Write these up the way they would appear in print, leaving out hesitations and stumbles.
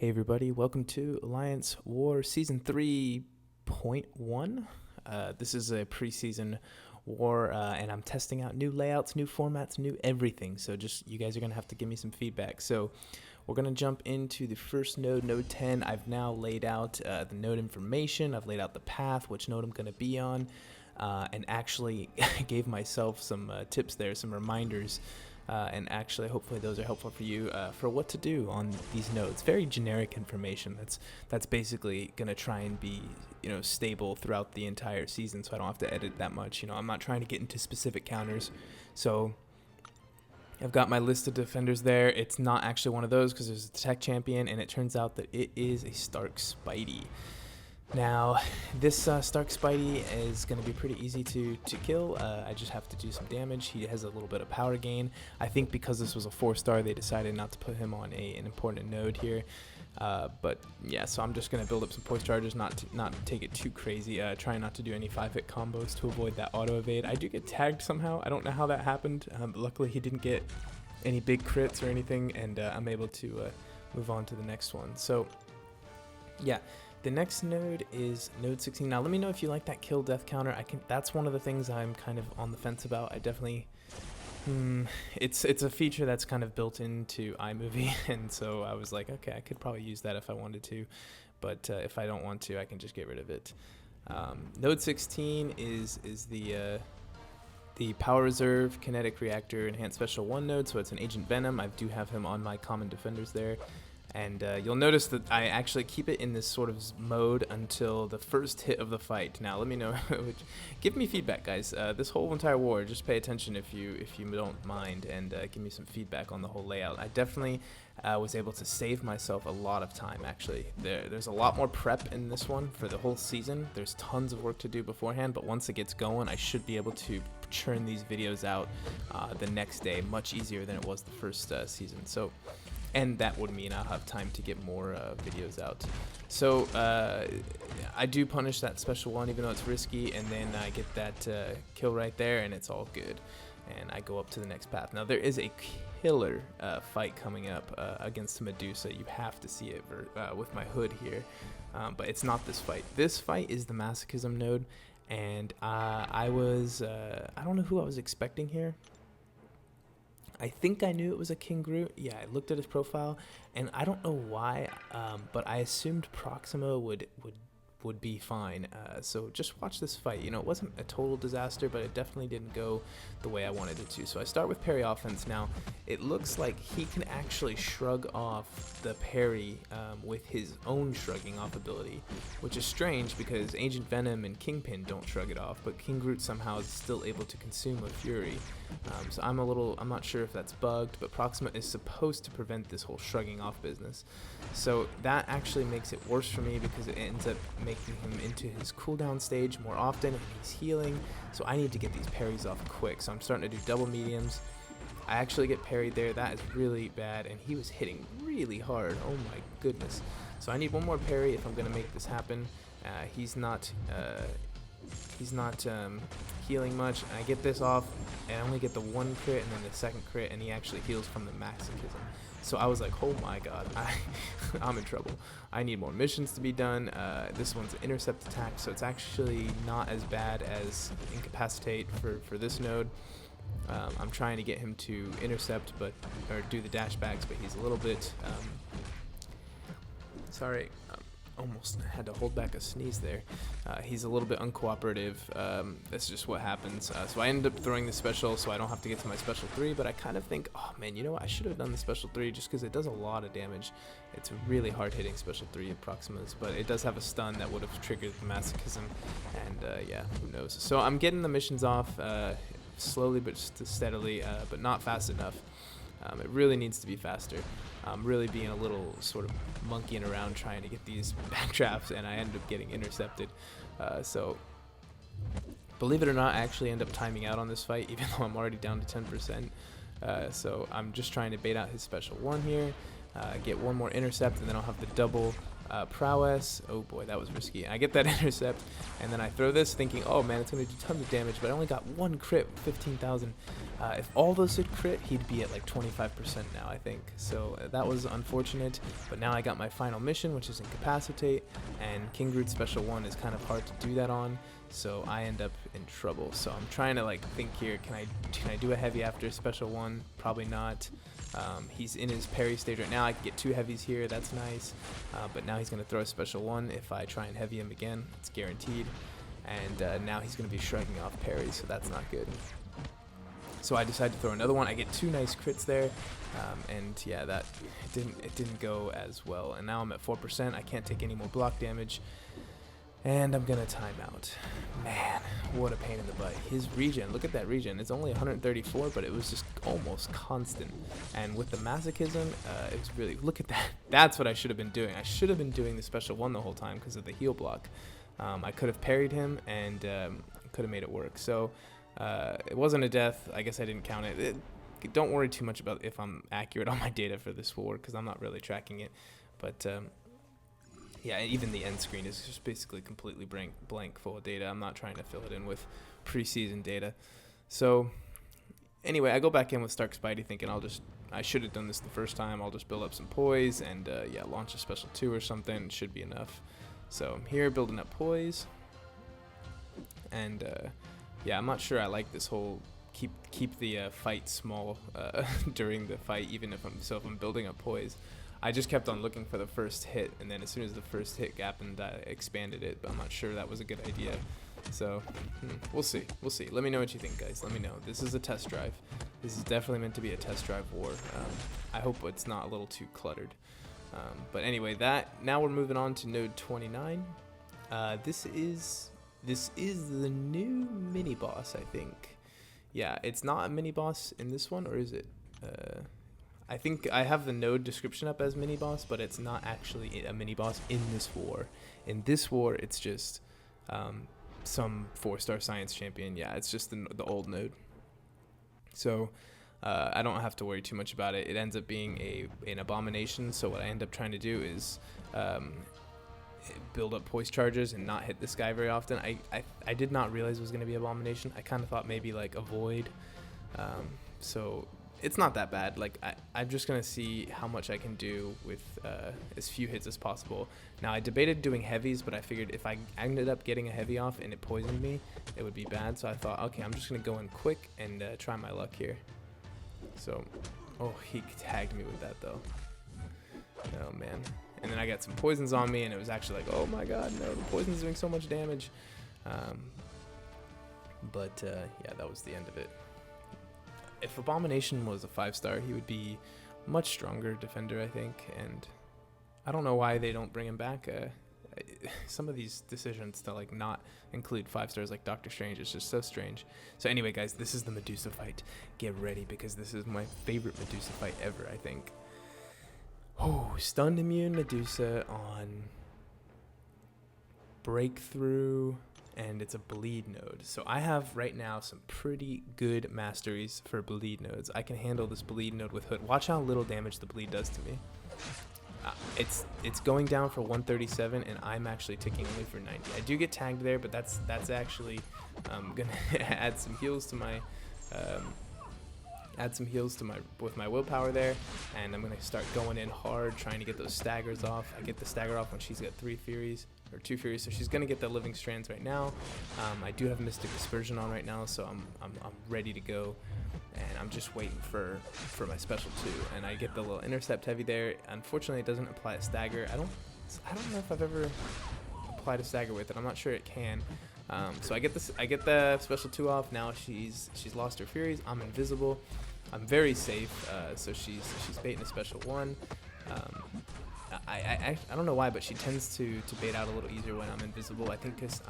Hey everybody, welcome to Alliance War Season 3.1. This is a preseason war, and I'm testing out new layouts, new formats, new everything. So just you guys are going to have to give me some feedback. So we're going to jump into the first node, node 10. I've now laid out the node information. I've laid out the path, which node I'm going to be on, and actually gave myself some tips there, some reminders. And actually, hopefully those are helpful for you for what to do on these nodes. Very generic information that's basically going to try and be, stable throughout the entire season, so I don't have to edit that much. I'm not trying to get into specific counters. So I've got my list of defenders there. It's not actually one of those because there's a tech champion, and it turns out that it is a Stark Spidey. Now, this Stark Spidey is going to be pretty easy to kill. I just have to do some damage. He has a little bit of power gain. I think because this was a 4-star, they decided not to put him on an important node here. But yeah, so I'm just going to build up some poise charges, not take it too crazy. Try not to do any 5-hit combos to avoid that auto evade. I do get tagged somehow. I don't know how that happened. But luckily, he didn't get any big crits or anything, and I'm able to move on to the next one. So yeah. The next node is node 16. Now let me know if you like that kill death counter. That's one of the things I'm kind of on the fence about. I definitely it's a feature that's kind of built into iMovie, and so I was like, okay, I could probably use that if I wanted to, but if I don't want to, I can just get rid of it. Node 16 is the Power Reserve, Kinetic Reactor, Enhanced Special 1 node, so it's an Agent Venom. I do have him on my common defenders there. And you'll notice that I actually keep it in this sort of mode until the first hit of the fight. Now, let me know. Give me feedback, guys. This whole entire war, just pay attention if you don't mind, and give me some feedback on the whole layout. I definitely was able to save myself a lot of time, actually. There's a lot more prep in this one for the whole season. There's tons of work to do beforehand, but once it gets going, I should be able to churn these videos out the next day much easier than it was the first season. And that would mean I'll have time to get more videos out. So I do punish that special 1 even though it's risky, and then I get that kill right there, and it's all good. And I go up to the next path. Now there is a killer fight coming up against Medusa. You have to see it with my hood here. But it's not this fight. This fight is the Masochism node, and I don't know who I was expecting here. I think I knew it was a King Groot. Yeah, I looked at his profile, and I don't know why, but I assumed Proxima would be fine. So just watch this fight. It wasn't a total disaster, but it definitely didn't go the way I wanted it to. So I start with parry offense. Now, it looks like he can actually shrug off the parry with his own shrugging off ability, which is strange because Agent Venom and Kingpin don't shrug it off, but King Groot somehow is still able to consume a Fury. So I'm not sure if that's bugged, but Proxima is supposed to prevent this whole shrugging off business. So that actually makes it worse for me because it ends up making him into his cooldown stage more often, and he's healing. So I need to get these parries off quick. So I'm starting to do double mediums. I actually get parried there. That is really bad, and he was hitting really hard. Oh my goodness. So I need one more parry if I'm going to make this happen. He's not healing much. And I get this off, and I only get the 1 crit and then the 2nd crit, and he actually heals from the Masochism. So I was like, oh my god, I'm in trouble. I need more missions to be done. This one's an intercept attack, so it's actually not as bad as Incapacitate for this node. I'm trying to get him to intercept or do the dashbacks, but he's a little bit, sorry, almost had to hold back a sneeze there. He's a little bit uncooperative. That's just what happens. So I ended up throwing the special so I don't have to get to my special 3, but I kind of think, oh man, you know what? I should have done the special 3 just because it does a lot of damage. It's a really hard hitting special 3 at Proximas, but it does have a stun that would have triggered the Masochism, and yeah, who knows. So I'm getting the missions off slowly but steadily, but not fast enough. It really needs to be faster. I'm really being a little sort of monkeying around trying to get these backdrafts, and I ended up getting intercepted. So believe it or not, I actually end up timing out on this fight, even though I'm already down to 10%. So I'm just trying to bait out his special 1 here, get one more intercept, and then I'll have the double Prowess. Oh boy, that was risky. I get that intercept, and then I throw this thinking, oh man, it's going to do tons of damage, but I only got one crit, 15,000. If all those hit crit, he'd be at like 25% now, I think. So that was unfortunate, but now I got my final mission, which is Incapacitate, and King Groot's special 1 is kind of hard to do that on, so I end up in trouble. So I'm trying to like think here, can I do a heavy after special 1? Probably not. He's in his parry stage right now. I can get 2 heavies here, that's nice, but now he's going to throw a special 1 if I try and heavy him again. It's guaranteed, and now he's going to be shrugging off parries, so that's not good. So I decide to throw another one. I get 2 nice crits there, and yeah, that it didn't go as well. And now I'm at 4%. I can't take any more block damage, and I'm gonna time out. Man, what a pain in the butt. His regen, look at that regen. It's only 134, but it was just almost constant. And with the masochism, it was really, look at that. That's what I should have been doing. I should have been doing the special 1 the whole time because of the heal block. I could have parried him and could have made it work. So it wasn't a death. I guess I didn't count it. Don't worry too much about if I'm accurate on my data for this war because I'm not really tracking it. But yeah, even the end screen is just basically completely blank full of data. I'm not trying to fill it in with preseason data. So anyway, I go back in with Stark Spidey thinking I should have done this the first time. I'll just build up some poise and yeah, launch a special 2 or something. It should be enough. So I'm here building up poise, and yeah, I'm not sure I like this whole keep the fight small during the fight, even if I'm building up poise. I just kept on looking for the first hit, and then as soon as the first hit happened, I expanded it, but I'm not sure that was a good idea. So we'll see. Let me know what you think, guys. Let me know. This is a test drive. This is definitely meant to be a test drive war. I hope it's not a little too cluttered. But anyway, now we're moving on to node 29. This is the new mini boss, I think. Yeah, it's not a mini boss in this one, or is it? I think I have the node description up as mini boss, but it's not actually a mini boss in this war. In this war, it's just some 4-star science champion. Yeah, it's just the old node. So I don't have to worry too much about it. It ends up being an abomination. So what I end up trying to do is build up poise charges and not hit this guy very often. I did not realize it was going to be abomination. I kind of thought maybe like avoid. So it's not that bad. Like I'm just gonna see how much I can do with as few hits as possible. Now I debated doing heavies, but I figured if I ended up getting a heavy off and it poisoned me, it would be bad. So I thought, okay, I'm just gonna go in quick and try my luck here. So, oh, he tagged me with that though. Oh man. And then I got some poisons on me, and it was actually like, oh my god, no, the poison's doing so much damage. But yeah, that was the end of it. If Abomination was a 5-star, he would be much stronger defender, I think, and I don't know why they don't bring him back. Some of these decisions to like not include 5-stars like Doctor Strange is just so strange. So anyway, guys, this is the Medusa fight. Get ready, because this is my favorite Medusa fight ever, I think. Oh, stunned immune Medusa on Breakthrough, and it's a bleed node. So I have right now some pretty good masteries for bleed nodes. I can handle this bleed node with Hood. Watch how little damage the bleed does to me. It's going down for 137, and I'm actually ticking only for 90. I do get tagged there, but that's actually gonna add some heals to my with my willpower there, and I'm gonna start going in hard, trying to get those staggers off. I get the stagger off when she's got 3 Furies or 2 Furies, so she's gonna get the living strands right now. I do have Mystic Dispersion on right now, so I'm ready to go, and I'm just waiting for my special 2. And I get the little intercept heavy there. Unfortunately, it doesn't apply a stagger. I don't know if I've ever applied a stagger with it. I'm not sure it can. So I get the special 2 off. Now she's lost her Furies. I'm invisible. I'm very safe. So she's baiting a special 1. I don't know why, but she tends to bait out a little easier when I'm invisible. I think because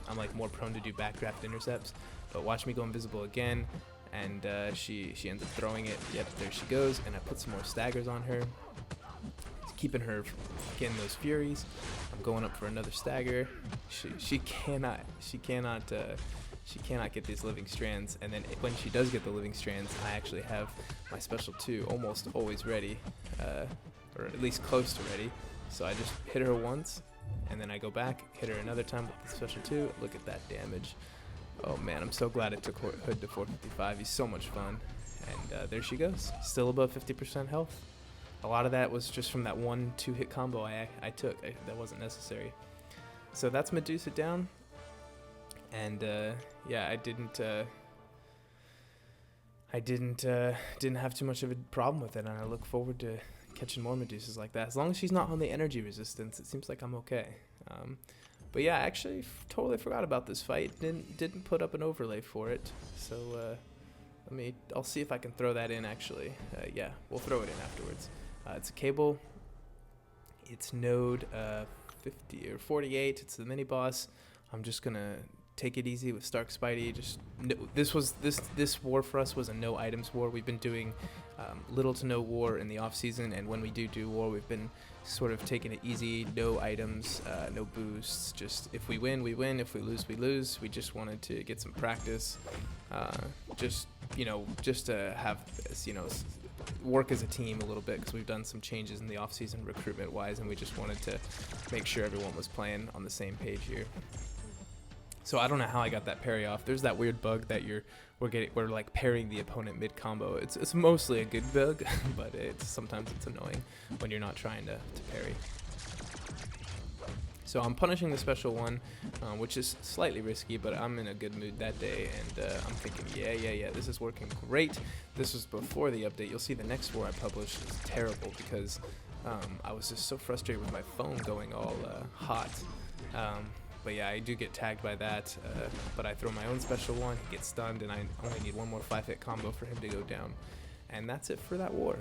I'm like more prone to do backdraft intercepts. But watch me go invisible again, and she ends up throwing it. Yep, there she goes. And I put some more staggers on her, keeping her getting those Furies. I'm going up for another stagger. She cannot get these living strands, and then when she does get the living strands, I actually have my special 2 almost always ready, or at least close to ready. So I just hit her once, and then I go back, hit her another time with the special 2. Look at that damage. Oh man, I'm so glad it took Hood to 455. He's so much fun. And there she goes, still above 50% health. A lot of that was just from that 1-2 hit combo I took. That wasn't necessary. So that's Medusa down. And yeah, I didn't have too much of a problem with it, and I look forward to catching more Medusas like that. As long as she's not on the energy resistance, it seems like I'm okay. But yeah, actually totally forgot about this fight. Didn't put up an overlay for it. So I'll see if I can throw that in actually. Yeah, we'll throw it in afterwards. It's a cable. It's node 50 or 48. It's the mini boss. I'm just gonna take it easy with Stark Spidey. This war for us was a no items war. We've been doing little to no war in the off season, and when we do war, we've been sort of taking it easy. No items, no boosts. Just if we win, we win. If we lose, we lose. We just wanted to get some practice. Just to have work as a team a little bit, because we've done some changes in the off season recruitment wise, and we just wanted to make sure everyone was playing on the same page here. So I don't know how I got that parry off. There's that weird bug that we're like parrying the opponent mid combo. It's mostly a good bug, but sometimes it's annoying when you're not trying to parry. So I'm punishing the special 1, which is slightly risky, but I'm in a good mood that day, and I'm thinking, yeah, this is working great. This was before the update. You'll see the next war I published is terrible because I was just so frustrated with my phone going all hot. But yeah, I do get tagged by that, but I throw my own special 1, he gets stunned, and I only need one more 5-hit combo for him to go down. And that's it for that war.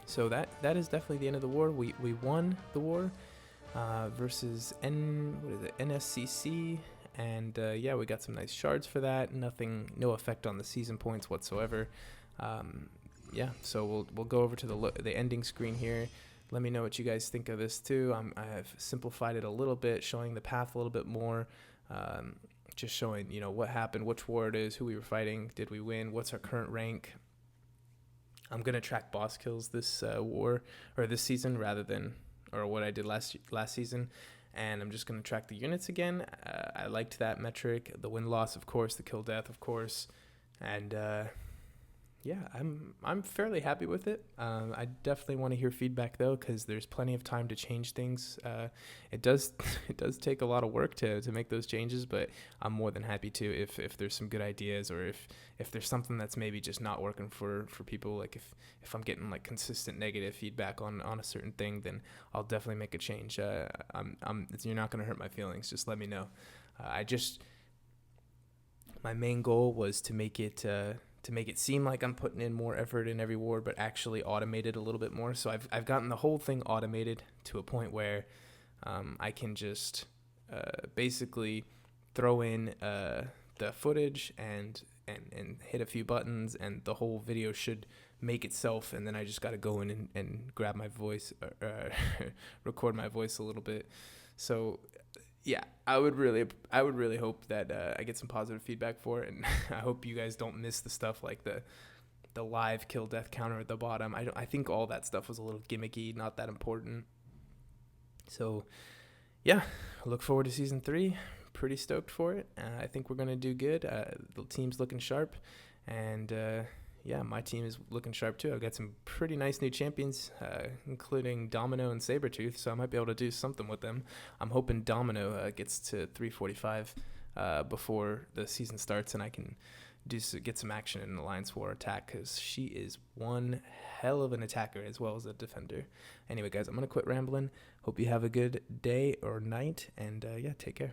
So that is definitely the end of the war. We won the war versus NSCC, and yeah, we got some nice shards for that. No effect on the season points whatsoever. Yeah, so we'll go over to the ending screen here. Let me know what you guys think of this too. I have simplified it a little bit, showing the path a little bit more, just showing what happened, which war it is, who we were fighting, did we win, what's our current rank. I'm gonna track boss kills this war or this season rather than what I did last season, and I'm just gonna track the units again. I liked that metric, the win loss of course, the kill death of course, and yeah, I'm fairly happy with it. I definitely want to hear feedback though, because there's plenty of time to change things. It does take a lot of work to make those changes, but I'm more than happy to if there's some good ideas, or if there's something that's maybe just not working for people. Like if I'm getting like consistent negative feedback on a certain thing, then I'll definitely make a change. You're not gonna hurt my feelings. Just let me know. My main goal was to make it seem like I'm putting in more effort in every war, but actually automate it a little bit more. So I've gotten the whole thing automated to a point where I can just basically throw in the footage and hit a few buttons, and the whole video should make itself, and then I just got to go in and grab my voice, record my voice a little bit. So yeah, I would really hope that I get some positive feedback for it, and I hope you guys don't miss the stuff like the live kill death counter at the bottom. I think all that stuff was a little gimmicky, not that important. So yeah, look forward to season 3. Pretty stoked for it. I think we're gonna do good. The team's looking sharp, and yeah, my team is looking sharp too. I've got some pretty nice new champions, including Domino and Sabretooth, so I might be able to do something with them. I'm hoping Domino gets to 345 before the season starts, and I can get some action in Alliance War attack, because she is one hell of an attacker as well as a defender. Anyway, guys, I'm going to quit rambling. Hope you have a good day or night, and yeah, take care.